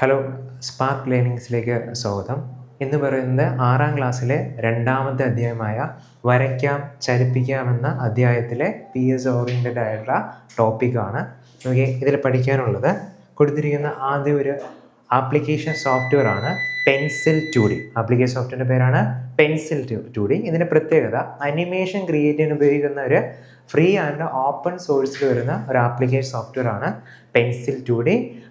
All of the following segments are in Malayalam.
ഹലോ, സ്പാർക്ക് ലേണിങ്സിലേക്ക് സ്വാഗതം. ഇന്ന് പറയുന്നത് 6ാം ക്ലാസ്സിലെ രണ്ടാമത്തെ അധ്യായമായ വരയ്ക്കാം ചലിപ്പിക്കാം എന്ന അധ്യായത്തിലെ PS ഓറിയൻറ്റഡ് ആയിട്ടുള്ള ടോപ്പിക്കാണ്. നമുക്ക് ഇതിൽ പഠിക്കാനുള്ളത് കൊടുത്തിരിക്കുന്ന ആദ്യം ഒരു ആപ്ലിക്കേഷൻ സോഫ്റ്റ്വെയർ ആണ് പെൻസിൽ 2D. ആപ്ലിക്കേഷൻ സോഫ്റ്റ്വെയറിൻ്റെ പേരാണ് പെൻസിൽ 2D. ഇതിൻ്റെ പ്രത്യേകത അനിമേഷൻ ക്രിയേറ്റ് ചെയ്യാൻ ഉപയോഗിക്കുന്ന ഒരു ഫ്രീ ആൻഡ് ഓപ്പൺ സോഴ്സിൽ വരുന്ന ഒരു ആപ്ലിക്കേഷൻ സോഫ്റ്റ്വെയർ ആണ് പെൻസിൽ 2D.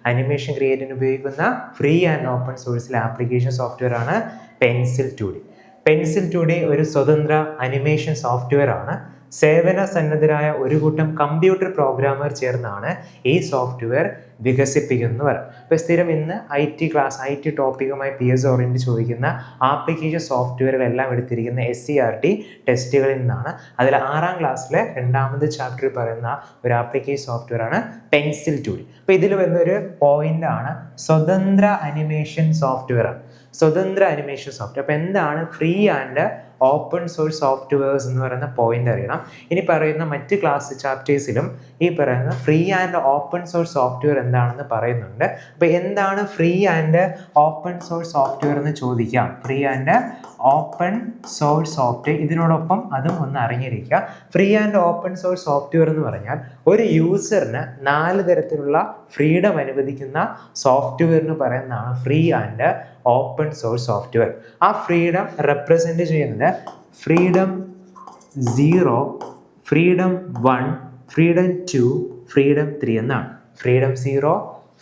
അനിമേഷൻ ക്രിയേറ്റ് ചെയ്യാൻ ഉപയോഗിക്കുന്ന ഫ്രീ ആൻഡ് ഓപ്പൺ സോഴ്സിലെ ആപ്ലിക്കേഷൻ സോഫ്റ്റ്വെയർ ആണ് പെൻസിൽ 2D. പെൻസിൽ 2D ഒരു സ്വതന്ത്ര അനിമേഷൻ സോഫ്റ്റ്വെയർ ആണ്. സേവന സന്നദ്ധരായ ഒരു കൂട്ടം കമ്പ്യൂട്ടർ പ്രോഗ്രാമർ ചേർന്നാണ് ഈ സോഫ്റ്റ്വെയർ വികസിപ്പിക്കുന്നവർ. ഇപ്പോൾ സ്ഥിരം ഇന്ന് IT ടോപ്പിക്കുമായി PS ഓറിയൻറ്റ് ചോദിക്കുന്ന ആപ്ലിക്കേഷൻ സോഫ്റ്റ്വെയറുകളെല്ലാം എടുത്തിരിക്കുന്ന SCRT ടെസ്റ്റുകളിൽ നിന്നാണ്. അതിൽ 6ാം ക്ലാസ്സിലെ രണ്ടാമത്തെ ചാപ്റ്ററിൽ പറയുന്ന ഒരു ആപ്ലിക്കേഷൻ സോഫ്റ്റ്വെയർ ആണ് പെൻസിൽ 2D. അപ്പോൾ ഇതിൽ വരുന്നൊരു പോയിന്റാണ് സ്വതന്ത്ര അനിമേഷൻ സോഫ്റ്റ്വെയർ ആണ്. സ്വതന്ത്ര അനിമേഷൻ സോഫ്റ്റ്വെയർ. അപ്പോൾ എന്താണ് free and open source softwares എന്ന് പറയുന്ന പോയിന്റ് അറിയണം. ഇനി പറയുന്ന മറ്റ് ക്ലാസ് ചാപ്റ്റേഴ്സിലും ഈ പറയുന്ന free and open source software എന്താണെന്ന് പറയുന്നുണ്ട്. അപ്പോൾ എന്താണ് free and open source software എന്ന് ചോദിക്കാം. Free and open source software ഇതിനോടൊപ്പം അതും ഒന്ന് അറിഞ്ഞിരിക്കുക. Free and open source software എന്ന് പറഞ്ഞാൽ ഒരു യൂസറിന് 4 തരത്തിലുള്ള ഫ്രീഡം അനുവദിക്കുന്ന സോഫ്റ്റ്വെയറിന് പറയുന്നതാണ് free and open source software. ആ ഫ്രീഡം റെപ്രസെൻറ്റ് ചെയ്യുന്നത് ഫ്രീഡം 0, ഫ്രീഡം 1, ഫ്രീഡം 2, ഫ്രീഡം 3 എന്നാണ്. ഫ്രീഡം 0,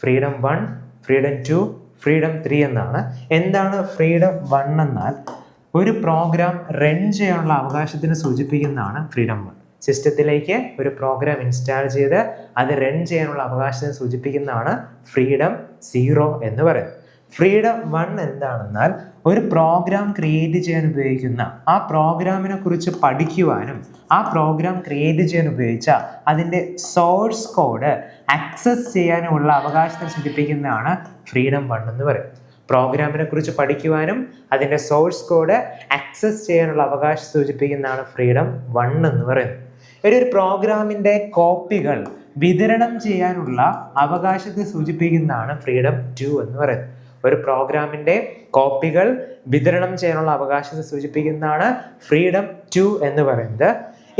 ഫ്രീഡം 1, ഫ്രീഡം 2, ഫ്രീഡം 3 എന്നാണ്. എന്താണ് ഫ്രീഡം 1 എന്നാൽ ഒരു പ്രോഗ്രാം റൺ ചെയ്യാനുള്ള അവകാശത്തിന് സൂചിപ്പിക്കുന്നതാണ് ഫ്രീഡം 1. സിസ്റ്റത്തിലേക്ക് ഒരു പ്രോഗ്രാം ഇൻസ്റ്റാൾ ചെയ്ത് അത് റൺ ചെയ്യാനുള്ള അവകാശത്തെ സൂചിപ്പിക്കുന്നതാണ് ഫ്രീഡം 0 എന്ന് പറയുന്നത്. ഫ്രീഡം 1 എന്താണെന്നാൽ ഒരു പ്രോഗ്രാം ക്രിയേറ്റ് ചെയ്യാൻ ഉപയോഗിക്കുന്ന ആ പ്രോഗ്രാമിനെ കുറിച്ച് പഠിക്കുവാനും ആ പ്രോഗ്രാം ക്രിയേറ്റ് ചെയ്യാൻ ഉപയോഗിച്ച അതിൻ്റെ സോഴ്സ് കോഡ് ആക്സസ് ചെയ്യാനുമുള്ള അവകാശത്തെ സൂചിപ്പിക്കുന്നതാണ് ഫ്രീഡം 1 എന്ന് പറയുന്നത്. പ്രോഗ്രാമിനെ കുറിച്ച് പഠിക്കുവാനും അതിൻ്റെ സോഴ്സ് കോഡ് ആക്സസ് ചെയ്യാനുള്ള അവകാശം സൂചിപ്പിക്കുന്നതാണ് ഫ്രീഡം 1 എന്ന് പറയുന്നത്. ഒരു പ്രോഗ്രാമിൻ്റെ കോപ്പികൾ വിതരണം ചെയ്യാനുള്ള അവകാശത്തെ സൂചിപ്പിക്കുന്നതാണ് ഫ്രീഡം 2 എന്ന് പറയുന്നത്. ഒരു പ്രോഗ്രാമിൻ്റെ കോപ്പികൾ വിതരണം ചെയ്യാനുള്ള അവകാശത്തെ സൂചിപ്പിക്കുന്നതാണ് ഫ്രീഡം 2 എന്ന് പറയുന്നത്.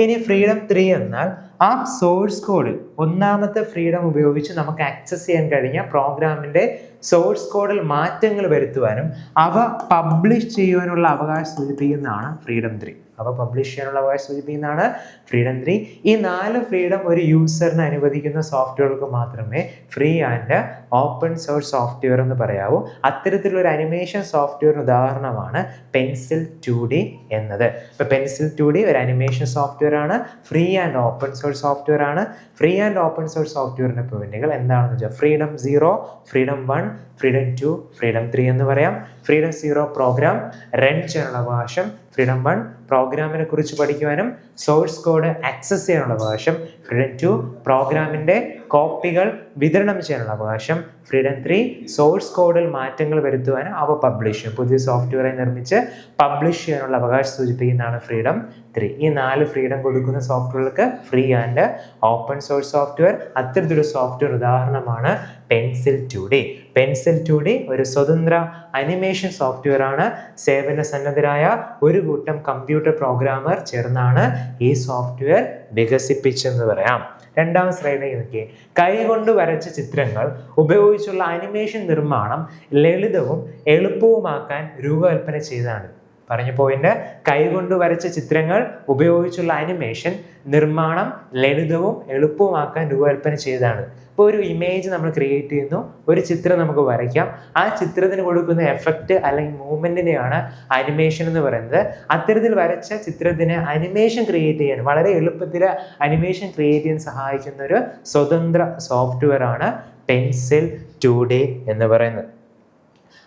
ഇനി ഫ്രീഡം 3 എന്നാൽ ആ സോഴ്സ് കോഡിൽ ഒന്നാമത്തെ ഫ്രീഡം ഉപയോഗിച്ച് നമുക്ക് ആക്സസ് ചെയ്യാൻ കഴിഞ്ഞ പ്രോഗ്രാമിൻ്റെ സോഴ്സ് കോഡിൽ മാറ്റങ്ങൾ വരുത്തുവാനും അവ പബ്ലിഷ് ചെയ്യുവാനുള്ള അവകാശം സൂചിപ്പിക്കുന്നതാണ് ഫ്രീഡം 3. അവ പബ്ലിഷ് ചെയ്യാനുള്ള അവകാശം സൂചിപ്പിക്കുന്നതാണ് ഫ്രീഡം 3. ഈ 4 ഫ്രീഡം ഒരു യൂസറിന് അനുവദിക്കുന്ന സോഫ്റ്റ്വെയർക്ക് മാത്രമേ free and open source software എന്ന് പറയാവൂ. അത്തരത്തിലൊരു അനിമേഷൻ സോഫ്റ്റ്വെയറിന് ഉദാഹരണമാണ് പെൻസിൽ 2D എന്നത്. ഇപ്പോൾ പെൻസിൽ 2D ഒരു അനിമേഷൻ സോഫ്റ്റ്വെയർ ആണ്. Free and open source software ആണ്. ഫ്രീ ആൻഡ് ഓപ്പൺ സോഴ്സ് സോഫ്റ്റ്വെയറിൻ്റെ പോയിന്റുകൾ എന്താണെന്ന് വെച്ചാൽ ഫ്രീഡം 0, ഫ്രീഡം 1, ഫ്രീഡം 2, ഫ്രീഡം 3 എന്ന് പറയാം. ഫ്രീഡം 0 പ്രോഗ്രാം റൺ ചെയ്യാനുള്ള അവകാശം. ഫ്രീഡം 1 പ്രോഗ്രാമിനെ കുറിച്ച് പഠിക്കുവാനും സോഴ്സ് കോഡ് ആക്സസ് ചെയ്യാനുള്ള അവകാശം. ഫ്രീഡം 2 പ്രോഗ്രാമിൻ്റെ കോപ്പികൾ വിതരണം ചെയ്യാനുള്ള അവകാശം. ഫ്രീഡം 3 സോഴ്സ് കോഡിൽ മാറ്റങ്ങൾ വരുത്തുവാനും അവ പബ്ലിഷ് ചെയ്യും. പുതിയ സോഫ്റ്റ്വെയറെ നിർമ്മിച്ച് പബ്ലിഷ് ചെയ്യാനുള്ള അവകാശം സൂചിപ്പിക്കുന്നതാണ് ഫ്രീഡം 3. ഈ 4 ഫ്രീഡം കൊടുക്കുന്ന സോഫ്റ്റ്വെയർക്ക് free and open source software. അത്തരത്തിലൊരു സോഫ്റ്റ്വെയർ ഉദാഹരണമാണ് പെൻസിൽ 2D. പെൻസിൽ 2D ഒരു സ്വതന്ത്ര അനിമേഷൻ സോഫ്റ്റ്വെയർ ആണ്. സേവന സന്നദ്ധരായ ഒരു കൂട്ടം കമ്പ്യൂട്ടർ പ്രോഗ്രാമർ ചേർന്നാണ് ഈ സോഫ്റ്റ്വെയർ വികസിപ്പിച്ചെന്ന് പറയാം. രണ്ടാം സ്ലൈഡിലേക്ക് നോക്കിയേ. കൈകൊണ്ട് വരച്ച ചിത്രങ്ങൾ ഉപയോഗിച്ചുള്ള അനിമേഷൻ നിർമ്മാണം ലളിതവും എളുപ്പവുമാക്കാൻ രൂപകൽപ്പന ചെയ്തതാണ്. പറഞ്ഞ പോയിന്റ്, കൈകൊണ്ട് വരച്ച ചിത്രങ്ങൾ ഉപയോഗിച്ചുള്ള അനിമേഷൻ നിർമ്മാണം ലളിതവും എളുപ്പവുമാക്കാൻ രൂപകൽപ്പന ചെയ്തതാണ്. ഇപ്പോൾ ഒരു ഇമേജ് നമ്മൾ ക്രിയേറ്റ് ചെയ്യുന്നു, ഒരു ചിത്രം നമുക്ക് വരയ്ക്കാം. ആ ചിത്രത്തിന് കൊടുക്കുന്ന എഫക്റ്റ് അല്ലെങ്കിൽ മൂവ്മെൻറ്റിനെയാണ് അനിമേഷൻ എന്ന് പറയുന്നത്. അത്തരത്തിൽ വരച്ച ചിത്രത്തിന് അനിമേഷൻ ക്രിയേറ്റ് ചെയ്യാൻ വളരെ എളുപ്പത്തിൽ അനിമേഷൻ ക്രിയേറ്റ് ചെയ്യാൻ സഹായിക്കുന്ന ഒരു സ്വതന്ത്ര സോഫ്റ്റ്വെയർ ആണ് പെൻസിൽ 2D എന്ന് പറയുന്നത്.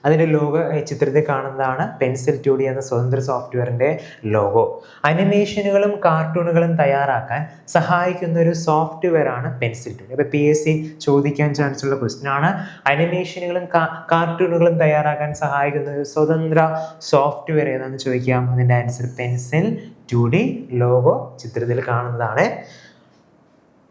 അതിൻ്റെ ലോഗോ ഈ ചിത്രത്തിൽ കാണുന്നതാണ് പെൻസിൽ 2D എന്ന സ്വതന്ത്ര സോഫ്റ്റ്വെയറിൻ്റെ ലോഗോ. അനിമേഷനുകളും കാർട്ടൂണുകളും തയ്യാറാക്കാൻ സഹായിക്കുന്ന ഒരു സോഫ്റ്റ്വെയർ ആണ് പെൻസിൽ 2D. അപ്പോൾ PSC ചോദിക്കാൻ ചാൻസ് ഉള്ള ക്വസ്റ്റ്യൻ ആണ്. അനിമേഷനുകളും കാർട്ടൂണുകളും തയ്യാറാക്കാൻ സഹായിക്കുന്ന ഒരു സ്വതന്ത്ര സോഫ്റ്റ്വെയർ ഏതാണെന്ന് ചോദിക്കാം. അതിൻ്റെ ആൻസർ പെൻസിൽ 2D. ലോഗോ ചിത്രത്തിൽ കാണുന്നതാണ്.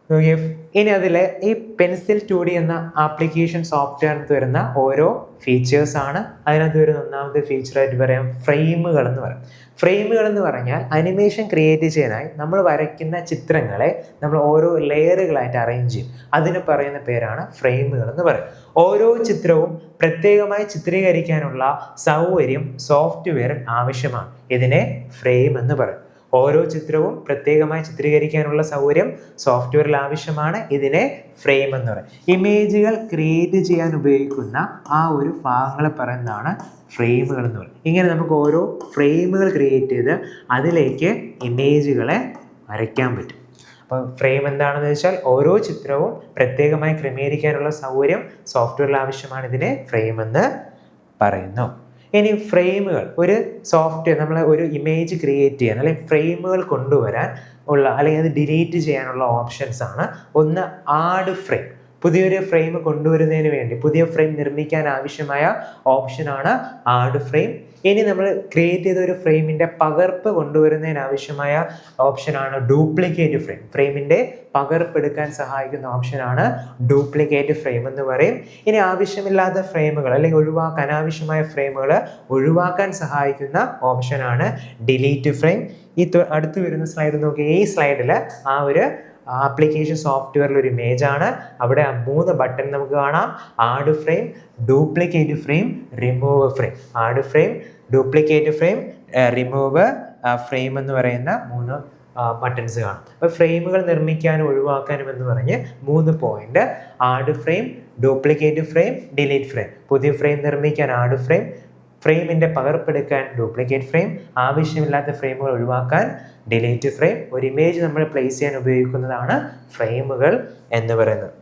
നോക്കിയേ, ഇനി അതിൽ ഈ പെൻസിൽ 2D എന്ന ആപ്ലിക്കേഷൻ സോഫ്റ്റ്വെയറിനകത്ത് വരുന്ന ഓരോ ഫീച്ചേഴ്സാണ്. അതിനകത്ത് വരുന്ന ഒന്നാമത്തെ ഫീച്ചറായിട്ട് പറയാം ഫ്രെയിമുകൾ എന്ന് പറയും. ഫ്രെയിമുകൾ എന്ന് പറഞ്ഞാൽ അനിമേഷൻ ക്രിയേറ്റ് ചെയ്യാനായി നമ്മൾ വരയ്ക്കുന്ന ചിത്രങ്ങളെ നമ്മൾ ഓരോ ലെയറുകളായിട്ട് അറേഞ്ച് ചെയ്യും. അതിന് പറയുന്ന പേരാണ് ഫ്രെയിമുകൾ എന്ന് പറയും. ഓരോ ചിത്രവും പ്രത്യേകമായി ചിത്രീകരിക്കാനുള്ള സൗകര്യം സോഫ്റ്റ്വെയറിൽ ആവശ്യമാണ്. ഇതിനെ ഫ്രെയിം എന്ന് പറയും. ഓരോ ചിത്രവും പ്രത്യേകമായി ചിത്രീകരിക്കാനുള്ള സൗകര്യം സോഫ്റ്റ്വെയറിൽ ആവശ്യമാണ്. ഇതിനെ ഫ്രെയിം എന്ന് പറയും. ഇമേജുകൾ ക്രിയേറ്റ് ചെയ്യാൻ ഉപയോഗിക്കുന്ന ആ ഒരു ഭാഗങ്ങളെ പറയുന്നതാണ് ഫ്രെയിമുകൾ എന്ന് പറയും. ഇങ്ങനെ നമുക്ക് ഓരോ ഫ്രെയിമുകൾ ക്രിയേറ്റ് ചെയ്ത് അതിലേക്ക് ഇമേജുകളെ വരയ്ക്കാൻ പറ്റും. അപ്പോൾ ഫ്രെയിം എന്താണെന്ന് വെച്ചാൽ ഓരോ ചിത്രവും പ്രത്യേകമായി ക്രമീകരിക്കാനുള്ള സൗകര്യം സോഫ്റ്റ്വെയറിൽ ആവശ്യമാണ്. ഇതിനെ ഫ്രെയിം എന്ന് പറയുന്നു. ഇനി ഫ്രെയിമുകൾ, ഒരു സോഫ്റ്റ്വെയർ നമ്മൾ ഒരു ഇമേജ് ക്രിയേറ്റ് ചെയ്യാൻ അല്ലെങ്കിൽ ഫ്രെയിമുകൾ കൊണ്ടുവരാൻ ഉള്ള അല്ലെങ്കിൽ അത് ഡിലീറ്റ് ചെയ്യാനുള്ള ഓപ്ഷൻസ് ആണ്. ഒന്ന് ആഡ് ഫ്രെയിം. പുതിയൊരു ഫ്രെയിം കൊണ്ടുവരുന്നതിന് വേണ്ടി, പുതിയ ഫ്രെയിം നിർമ്മിക്കാൻ ആവശ്യമായ ഓപ്ഷനാണ് ആഡ് ഫ്രെയിം. ഇനി നമ്മൾ ക്രിയേറ്റ് ചെയ്ത ഒരു ഫ്രെയിമിൻ്റെ പകർപ്പ് കൊണ്ടുവരുന്നതിന് ആവശ്യമായ ഓപ്ഷനാണ് ഡ്യൂപ്ലിക്കേറ്റ് ഫ്രെയിം. ഫ്രെയിമിൻ്റെ പകർപ്പെടുക്കാൻ സഹായിക്കുന്ന ഓപ്ഷനാണ് ഡ്യൂപ്ലിക്കേറ്റ് ഫ്രെയിം എന്ന് പറയും. ഇനി ആവശ്യമില്ലാത്ത ഫ്രെയിമുകൾ അല്ലെങ്കിൽ അനാവശ്യമായ ഫ്രെയിമുകൾ ഒഴിവാക്കാൻ സഹായിക്കുന്ന ഓപ്ഷനാണ് ഡിലീറ്റ് ഫ്രെയിം. ഈ അടുത്ത് വരുന്ന സ്ലൈഡ് നോക്കി. ഈ സ്ലൈഡിൽ ആ ഒരു ആപ്ലിക്കേഷൻ സോഫ്റ്റ്വെയറിൽ ഒരു ഇമേജ് ആണ്. അവിടെ 3 ബട്ടൺ നമുക്ക് കാണാം. Add frame, duplicate frame, remove frame. Add frame, duplicate frame, remove frame എന്ന് പറയുന്ന 3 ബട്ടൺസ് കാണും. അപ്പോൾ ഫ്രെയിമുകൾ നിർമ്മിക്കാനും ഒഴിവാക്കാനും എന്ന് പറഞ്ഞ് 3 point: add frame, duplicate frame, delete frame. പുതിയ ഫ്രെയിം നിർമ്മിക്കാൻ ആഡ് ഫ്രെയിം, ഫ്രെയിമിൻ്റെ പകർപ്പെടുക്കാൻ ഡ്യൂപ്ലിക്കേറ്റ് ഫ്രെയിം, ആവശ്യമില്ലാത്ത ഫ്രെയിമുകൾ ഒഴിവാക്കാൻ ഡിലീറ്റ് ഫ്രെയിം. ഒരു ഇമേജ് നമ്മൾ പ്ലേസ് ചെയ്യാൻ ഉപയോഗിക്കുന്നതാണ് ഫ്രെയിമുകൾ എന്ന് പറയുന്നത്.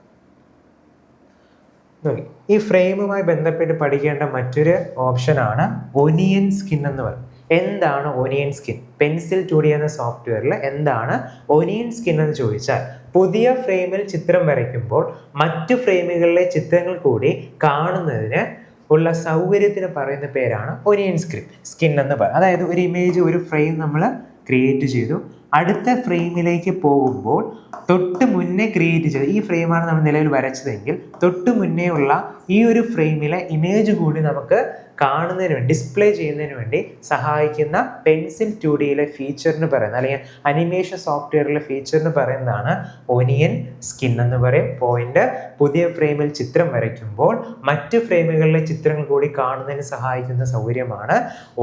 ഈ ഫ്രെയിമുമായി ബന്ധപ്പെട്ട് പഠിക്കേണ്ട മറ്റൊരു ഓപ്ഷനാണ് ഒനിയൻ സ്കിൻ എന്ന് പറയും. എന്താണ് ഒനിയൻ സ്കിൻ? പെൻസിൽ 2D എന്ന സോഫ്റ്റ്വെയറിൽ എന്താണ് ഒനിയൻ സ്കിൻ എന്ന് ചോദിച്ചാൽ, പുതിയ ഫ്രെയിമിൽ ചിത്രം വരയ്ക്കുമ്പോൾ മറ്റു ഫ്രെയിമുകളിലെ ചിത്രങ്ങൾ കൂടി കാണുന്നതിന് ഉള്ള സൗകര്യത്തിന് പറയുന്ന പേരാണ് ഒനിയൻ സ്കിൻ എന്ന് പറയും. അതായത് ഒരു ഇമേജ്, ഒരു ഫ്രെയിം നമ്മൾ ക്രിയേറ്റ് ചെയ്തു. അടുത്ത ഫ്രെയിമിലേക്ക് പോകുമ്പോൾ തൊട്ട് മുന്നേ ക്രിയേറ്റ് ചെയ്ത് ഈ ഫ്രെയിമാണ് നമ്മൾ നിലവിൽ വരച്ചതെങ്കിൽ തൊട്ട് മുന്നേ ഉള്ള ഈ ഒരു ഫ്രെയിമിലെ ഇമേജ് കൂടി നമുക്ക് കാണുന്നതിന് വേണ്ടി, ഡിസ്പ്ലേ ചെയ്യുന്നതിന് വേണ്ടി സഹായിക്കുന്ന പെൻസിൽ 2Dയിലെ ഫീച്ചറിന് പറയുന്നത്, അല്ലെങ്കിൽ അനിമേഷൻ സോഫ്റ്റ്വെയറിലെ ഫീച്ചറിന് പറയുന്നതാണ് ഒനിയൻ സ്കിൻ എന്ന് പറയും. പോയിന്റ്: പുതിയ ഫ്രെയിമിൽ ചിത്രം വരയ്ക്കുമ്പോൾ മറ്റ് ഫ്രെയിമുകളിലെ ചിത്രങ്ങൾ കൂടി കാണുന്നതിന് സഹായിക്കുന്ന സൗകര്യമാണ്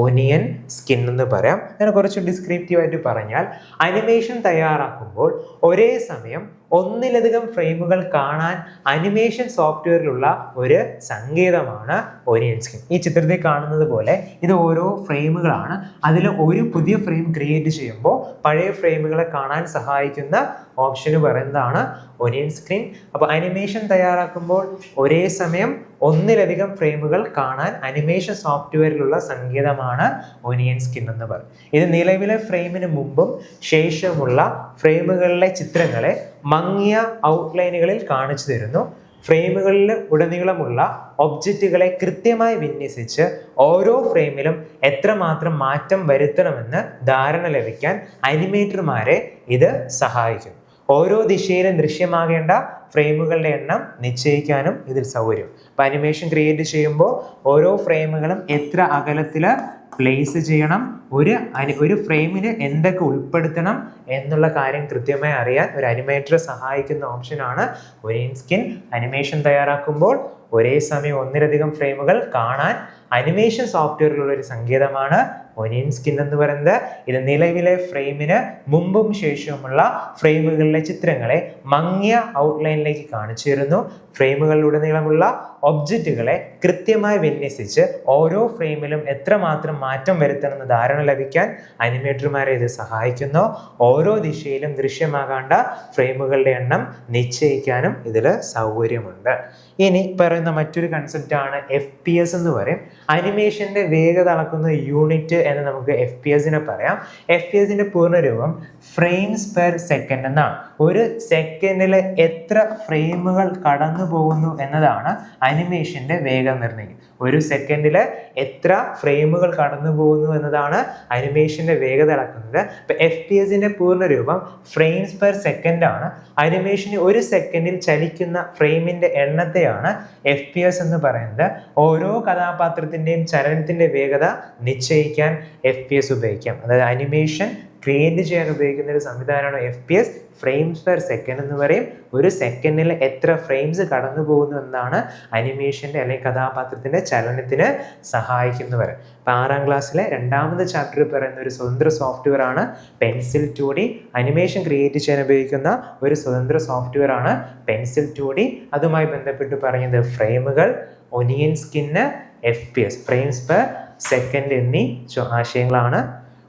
ഒനിയൻ സ്കിൻ എന്ന് പറയാം. അങ്ങനെ കുറച്ച് ഡിസ്ക്രിപ്റ്റീവായിട്ട് പറഞ്ഞാൽ, അനിമേഷൻ തയ്യാറാക്കുമ്പോൾ ഒരേ സമയം ഒന്നിലധികം ഫ്രെയിമുകൾ കാണാൻ അനിമേഷൻ സോഫ്റ്റ്വെയറിലുള്ള ഒരു സങ്കേതമാണ് ഒനിയൻ സ്കിൻ. ഈ ചിത്രത്തിൽ കാണുന്നത് പോലെ ഇത് ഓരോ ഫ്രെയിമുകളാണ്. അതിൽ ഒരു പുതിയ ഫ്രെയിം ക്രിയേറ്റ് ചെയ്യുമ്പോൾ പഴയ ഫ്രെയിമുകളെ കാണാൻ സഹായിക്കുന്ന ഓപ്ഷന് പറയുന്നതാണ് ഒനിയൻ സ്ക്രീൻ. അപ്പോൾ അനിമേഷൻ തയ്യാറാക്കുമ്പോൾ ഒരേ സമയം ഒന്നിലധികം ഫ്രെയിമുകൾ കാണാൻ അനിമേഷൻ സോഫ്റ്റ്വെയറിലുള്ള സങ്കേതമാണ് ഒനിയൻ സ്കിൻ എന്ന് പറയും. ഇത് നിലവിലെ ഫ്രെയിമിന് മുമ്പും ശേഷമുള്ള ഫ്രെയിമുകളിലെ ചിത്രങ്ങളെ മങ്ങിയ ഔട്ട്ലൈനുകളിൽ കാണിച്ചു തരുന്നു. ഫ്രെയിമുകളിൽ ഉടനീളമുള്ള ഒബ്ജക്റ്റുകളെ കൃത്യമായി വിന്യസിച്ച് ഓരോ ഫ്രെയിമിലും എത്രമാത്രം മാറ്റം വരുത്തണമെന്ന് ധാരണ ലഭിക്കാൻ അനിമേറ്റർമാരെ ഇത് സഹായിക്കും. ഓരോ ദിശയിലും ദൃശ്യമാകേണ്ട ഫ്രെയിമുകളുടെ എണ്ണം നിശ്ചയിക്കാനും ഇതിൽ സൗകര്യം. അപ്പോൾ അനിമേഷൻ ക്രിയേറ്റ് ചെയ്യുമ്പോൾ ഓരോ ഫ്രെയിമുകളും എത്ര അകലത്തിൽ പ്ലേസ് ചെയ്യണം, ഒരു ഫ്രെയിമിന് എന്തൊക്കെ ഉൾപ്പെടുത്തണം എന്നുള്ള കാര്യം കൃത്യമായി അറിയാൻ ഒരു അനിമേറ്ററെ സഹായിക്കുന്ന ഓപ്ഷനാണ് ഒനിയൻ സ്കിൻ. അനിമേഷൻ തയ്യാറാക്കുമ്പോൾ ഒരേ സമയം ഒന്നിലധികം ഫ്രെയിമുകൾ കാണാൻ അനിമേഷൻ സോഫ്റ്റ്വെയറിലുള്ള ഒരു സങ്കേതമാണ് ഒനിയൻ സ്കിൻ എന്ന് പറയുന്നത്. ഇത് നിലവിലെ ഫ്രെയിമിന് മുമ്പും ശേഷവുമുള്ള ഫ്രെയിമുകളിലെ ചിത്രങ്ങളെ മങ്ങിയ ഔട്ട്ലൈനിലേക്ക് കാണിച്ചു തരുന്നു. ഫ്രെയിമുകളിലുടനീളമുള്ള ഒബ്ജക്റ്റുകളെ കൃത്യമായി വിന്യസിച്ച് ഓരോ ഫ്രെയിമിലും എത്രമാത്രം മാറ്റം വരുത്തണമെന്ന് ധാരണ ലഭിക്കാൻ അനിമേറ്റർമാരെ ഇത് സഹായിക്കുന്നു. ഓരോ ദിശയിലും ദൃശ്യമാകേണ്ട ഫ്രെയിമുകളുടെ എണ്ണം നിശ്ചയിക്കാനും ഇതിൽ സൗകര്യമുണ്ട്. ഇനി പറയുന്ന മറ്റൊരു കൺസെപ്റ്റാണ് FPS എന്ന് പറയും. അനിമേഷൻ്റെ വേഗത അളക്കുന്ന യൂണിറ്റ് എന്ന് നമുക്ക് FPS-നെ പറയാം. FPS-ന്റെ പൂർണ്ണരൂപം ഫ്രെയിംസ് പെർ സെക്കൻഡ് എന്നാണ്. ഒരു സെക്കൻഡിൽ എത്ര ഫ്രെയിമുകൾ കടന്നു പോകുന്നു എന്നതാണ് അനിമേഷൻ്റെ വേഗം നിർണ്ണയിക്കും. ഒരു സെക്കൻഡിൽ എത്ര ഫ്രെയിമുകൾ കടന്നു പോകുന്നു എന്നതാണ് അനിമേഷൻ്റെ വേഗത അളക്കുന്നത്. ഇപ്പം FPS പൂർണ്ണ രൂപം ഫ്രെയിംസ് പെർ സെക്കൻഡ് ആണ്. അനിമേഷന് ഒരു സെക്കൻഡിൽ ചലിക്കുന്ന ഫ്രെയിമിൻ്റെ എണ്ണത്തെയാണ് FPS എന്ന് പറയുന്നത്. ഓരോ കഥാപാത്രത്തിൻ്റെയും ചലനത്തിൻ്റെ വേഗത നിശ്ചയിക്കാൻ FPS ഉപയോഗിക്കാം. അതായത് അനിമേഷൻ ക്രിയേറ്റ് ചെയ്യാൻ ഉപയോഗിക്കുന്ന ഒരു സംവിധാനമാണ് FPS, ഫ്രെയിംസ് പെർ സെക്കൻഡ് എന്ന് പറയും. ഒരു സെക്കൻഡിൽ എത്ര ഫ്രെയിംസ് കടന്നു പോകുന്നു എന്നാണ് അനിമേഷൻ്റെ അല്ലെങ്കിൽ കഥാപാത്രത്തിൻ്റെ ചലനത്തിന് സഹായിക്കുന്നവർ. അപ്പം 6ാം ക്ലാസ്സിലെ 2ാമത്തെ ചാപ്റ്റർ പറയുന്ന ഒരു സ്വതന്ത്ര സോഫ്റ്റ്വെയർ ആണ് പെൻസിൽ 2D. അനിമേഷൻ ക്രിയേറ്റ് ചെയ്യാൻ ഉപയോഗിക്കുന്ന ഒരു സ്വതന്ത്ര സോഫ്റ്റ്വെയർ ആണ് പെൻസിൽ 2D. അതുമായി ബന്ധപ്പെട്ട് പറയുന്നത് ഫ്രെയിമുകൾ, onion skin, FPS frames per second എന്നീ ആശയങ്ങളാണ്.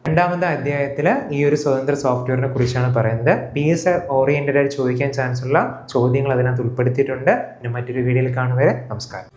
2ാമത്തെ അധ്യായത്തിൽ ഈ ഒരു സ്വതന്ത്ര സോഫ്റ്റ്വെയറിനെ കുറിച്ചാണ് പറയുന്നത്. PSI ഓറിയന്റഡ് ആയി ചോദിക്കാൻ ചാൻസ് ഉള്ള ചോദ്യങ്ങൾ അതിനകത്ത് ഉൾപ്പെടുത്തിയിട്ടുണ്ട്. ഇനി മറ്റൊരു വീഡിയോയിൽ കാണുവരെ നമസ്കാരം.